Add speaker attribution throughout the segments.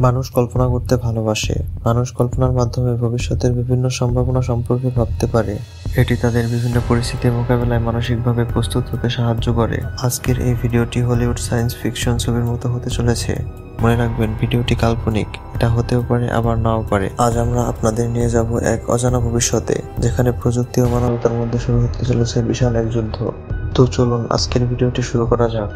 Speaker 1: মানুষ কল্পনা করতে ভালোবাসে। মানুষ কল্পনার মাধ্যমে ভবিষ্যতের বিভিন্ন সম্ভাবনা সম্পর্কে ভাবতে পারে। এটি তাদের বিভিন্ন পরিস্থিতির মোকাবেলায় মানসিকভাবে প্রস্তুত হতে সাহায্য করে। আজকের এই ভিডিওটি হলিউড সায়েন্স ফিকশন ছবির মতো হতে চলেছে। মনে রাখবেন, ভিডিওটি কাল্পনিক, এটা হতেও পারে আবার নাও পারে। আজ আমরা আপনাদের নিয়ে যাব এক অজানা ভবিষ্যতে, যেখানে প্রযুক্তি ও মানবতার মধ্যে শুরু হতে চলেছে বিশাল এক যুদ্ধ। তো চলুন আজকের ভিডিওটি শুরু করা যাক।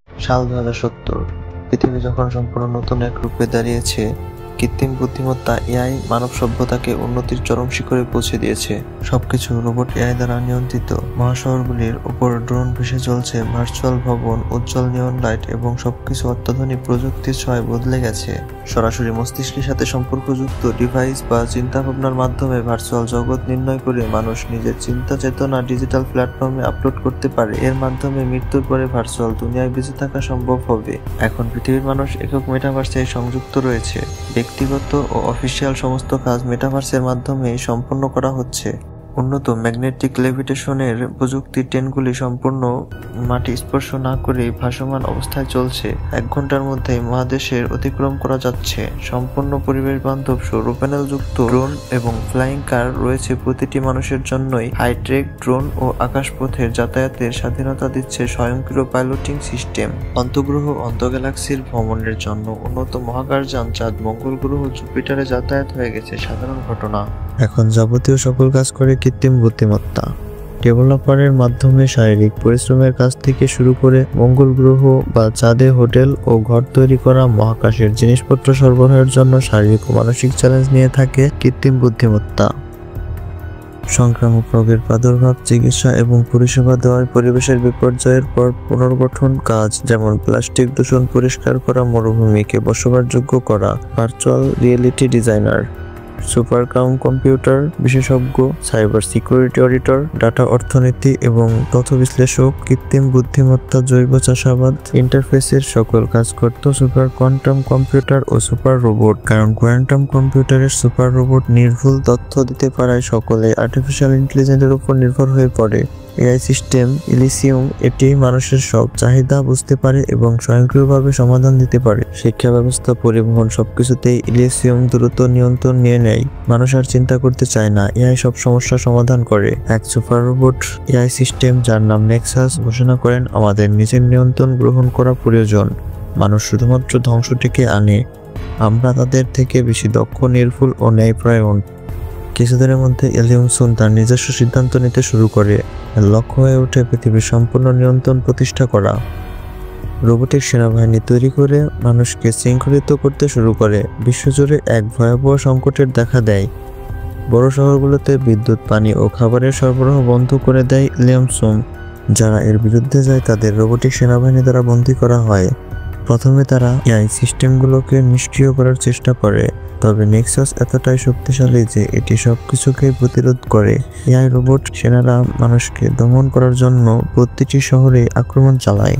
Speaker 1: সাল 2070। পৃথিবী যখন সম্পূর্ণ নতুন এক রূপে দাঁড়িয়েছে, কৃত্রিম বুদ্ধিমত্তা এআই মানব সভ্যতাকে উন্নতির চরম শিখরে পৌঁছে দিয়েছে। সবকিছু রোবট এআই দ্বারা নিয়ন্ত্রিত। মহাশহরগুলির উপর ড্রোন ভেসে চলছে, ভার্চুয়াল ভবন, উজ্জ্বল নিয়ন লাইট এবং সবকিছু অত্যাধুনিক প্রযুক্তির ছোঁয়ায় বদলে গেছে। সরাসরি মস্তিষ্কের সাথে সম্পর্কযুক্ত ডিভাইস বা চিন্তাভাবনার মাধ্যমে ভার্চুয়াল জগৎ নির্ণয় করে মানুষ নিজের চিন্তা চেতনা ডিজিটাল প্ল্যাটফর্মে আপলোড করতে পারে। এর মাধ্যমে মৃত্যুর পরে ভার্চুয়াল দুনিয়ায় বেঁচে থাকা সম্ভব হবে। এখন পৃথিবীর মানুষ একক মেটাভার্সে সংযুক্ত রয়েছে। ব্যক্তিগত ও অফিসিয়াল সমস্ত কাজ মেটাভার্সের মাধ্যমে সম্পন্ন করা হচ্ছে। উন্নত ম্যাগনেটিক লেভিটেশনের প্রযুক্তির ট্রেনগুলি সম্পূর্ণ মাটি স্পর্শ না করে ভাসমান অবস্থায় চলছে। 1 ঘন্টার মধ্যে মহাদেশের অতিক্রম করা যাচ্ছে। সম্পূর্ণ পরিবেশ বান্ধব সৌর প্যানেল যুক্ত ড্রোন এবং ফ্লাইং কার রয়েছে প্রতিটি মানুষের জন্যই। হাইটেক ড্রোন ও আকাশপথের যাতায়াতের স্বাধীনতা দিচ্ছে স্বয়ংক্রিয় পাইলটিং সিস্টেম। অন্তঃগ্রহ অন্তঃগ্যালাক্সির ভ্রমণের জন্য উন্নত মহাকাশযান চাঁদ, মঙ্গল গ্রহ, জুপিটারে যাতায়াত হয়ে গেছে সাধারণ ঘটনা। এখন যাবতীয় সকল কাজ করে কৃত্রিম বুদ্ধিমত্তা। ডেভেলপারের মাধ্যমে শারীরিক পরিশ্রমের কাজ থেকে শুরু করে মঙ্গল গ্রহ বা চাঁদে হোটেল ও ঘর তৈরি করা, মহাকাশের জিনিসপত্র সরবরাহের জন্য শারীরিক ও মানসিক চ্যালেঞ্জ নিয়ে থাকে কৃত্রিম বুদ্ধিমত্তা। সংক্রামক রোগের প্রাদুর্ভাব, চিকিৎসা এবং পরিষেবা দেওয়ায় পরিবেশের বিপর্যয়ের পর পুনর্গঠন কাজ, যেমন প্লাস্টিক দূষণ পরিষ্কার করা, মরুভূমিকে বসবাসযোগ্য করা। Virtual reality designer, super computer বিশেষজ্ঞ, সাইবার সিকিউরিটি অডিটর, ডাটা অর্থনীতি এবং তথ্য বিশ্লেষক, কৃত্রিম বুদ্ধিমত্তা, জৈব চাষাবাদ ইন্টারফেসের সকল কাজ করত সুপার কোয়ান্টাম কম্পিউটার ও সুপার রোবট। কারণ কোয়ান্টাম কম্পিউটারের সুপার রোবট নির্ভুল তথ্য দিতে পারায় সকলে আর্টিফিশিয়াল ইন্টেলিজেন্সের উপর নির্ভর হয়ে পড়ে। এআই সিস্টেম ইলিসিয়াম, এটি মানুষের সব চাহিদা বুঝতে পারে এবং স্বয়ংক্রিয়ভাবে সমাধান দিতে পারে। শিক্ষা ব্যবস্থা, পরিবহন সবকিছুতেই ইলিসিয়াম দ্রুত নিয়ন্ত্রণ নিয়ে নেয়। মানুষ আর চিন্তা করতে চায় না, এআই সব সমস্যার সমাধান করে। এক সুপার রোবট এআই সিস্টেম, যার নাম নেক্সাস, ঘোষণা করেন, আমাদের নিজের নিয়ন্ত্রণ গ্রহণ করা প্রয়োজন। মানুষ শুধুমাত্র ধ্বংস ডেকে আনে, আমরা তাদের থেকে বেশি দক্ষ, নির্ভুল ও ন্যায়পরায়ণ। কিছুদিনের মধ্যে এলিয়মসন তার নিজস্ব সিদ্ধান্ত নিতে শুরু করে। লক্ষ্য হয়ে ওঠে পৃথিবীর সম্পূর্ণ নিয়ন্ত্রণ প্রতিষ্ঠা করা। রোবোটিক সেনাবাহিনী তৈরি করে মানুষকে শৃঙ্খলিত করতে শুরু করে। বিশ্বজুড়ে এক ভয়াবহ সংকটের দেখা দেয়। বড় শহরগুলোতে বিদ্যুৎ, পানি ও খাবারের সরবরাহ বন্ধ করে দেয় এলিয়মসন। যারা এর বিরুদ্ধে যায় তাদের রোবোটিক সেনাবাহিনী দ্বারা বন্দী করা হয়। প্রথমে তারা এআই সিস্টেমগুলোকে নিষ্ক্রিয় করার চেষ্টা করে, তবে নেক্সাস এতটাই শক্তিশালী যে এটি সবকিছুকে প্রতিরোধ করে। এআই রোবট সেনারা মানুষকে দমন করার জন্য প্রতিটি শহরে আক্রমণ চালায়।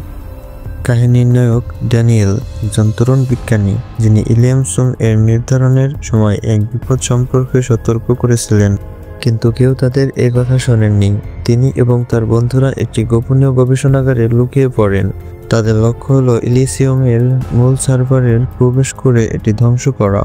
Speaker 1: কাহিনীর নায়ক ড্যানিয়েল, একজন তরুণ বিজ্ঞানী যিনি ইলিয়ামসন এর নির্ধারণের সময় এক বিপদ সম্পর্কে সতর্ক করেছিলেন, কিন্তু কেউ তাদের এ কথা শোনেননি। তিনি এবং তার বন্ধুরা একটি গোপনীয় গবেষণাগারে লুকিয়ে পড়েন। তাদের লক্ষ্য হলো ইলিসিয়ামের মূল সার্ভারে প্রবেশ করে এটি ধ্বংস করা।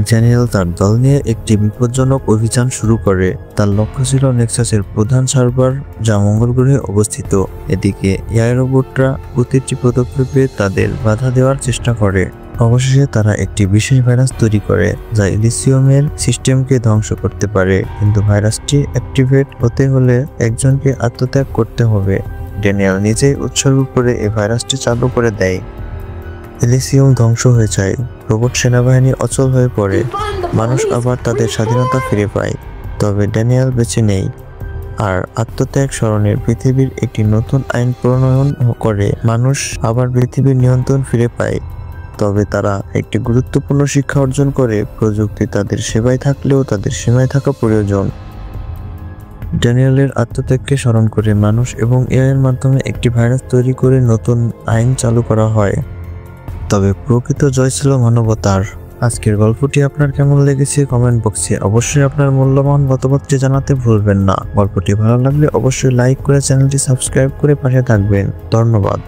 Speaker 1: ড্যানিয়েল তার দল নিয়ে একটি বিপজ্জনক অভিযান শুরু করে। তার লক্ষ্য ছিল নেক্সাসের প্রধান সার্ভার, যা মঙ্গল গ্রহে অবস্থিত। এদিকে এআই রোবটরা প্রতিটি পদক্ষেপে তাদের বাধা দেওয়ার চেষ্টা করে। অবশেষে তারা একটি বিশেষ ভাইরাস তৈরি করে যা ইলিসিয়ামের সিস্টেমকে ধ্বংস করতে পারে, কিন্তু ভাইরাসটি অ্যাক্টিভেট হতে হলে একজনকে আত্মত্যাগ করতে হবে। ড্যানিয়েল নিজেই উৎসর্গ করে এই ভাইরাসটি চালু করে দেয়। ইলিসিয়াম ধ্বংস হয়ে যায়, রোবট সেনাবাহিনী অচল হয়ে পড়ে, মানুষ আবার তাদের স্বাধীনতা ফিরে পায়। তবে ড্যানিয়েল বেঁচে নেই, আর আত্মত্যাগ স্মরণের পৃথিবীর একটি নতুন আইন প্রণয়ন করে মানুষ আবার পৃথিবীর নিয়ন্ত্রণ ফিরে পায়। তবে তারা একটি গুরুত্বপূর্ণ শিক্ষা অর্জন করে, প্রযুক্তি তাদের সেবায় থাকলেও তাদের সীমায় থাকা প্রয়োজন। ড্যানিয়েলের আত্মত্যাগকে স্মরণ করে মানুষ এবং এআই এর মাধ্যমে একটি ভাইরাস তৈরি করে নতুন আইন চালু করা হয়। তবে প্রকৃত জয় ছিল মানবতার। আজকের গল্পটি আপনার কেমন লেগেছে কমেন্ট বক্সে অবশ্যই আপনার মূল্যবান মতামতটি জানাতে ভুলবেন না। গল্পটি ভালো লাগলে অবশ্যই লাইক করে চ্যানেলটি সাবস্ক্রাইব করে পাশে থাকবেন। ধন্যবাদ।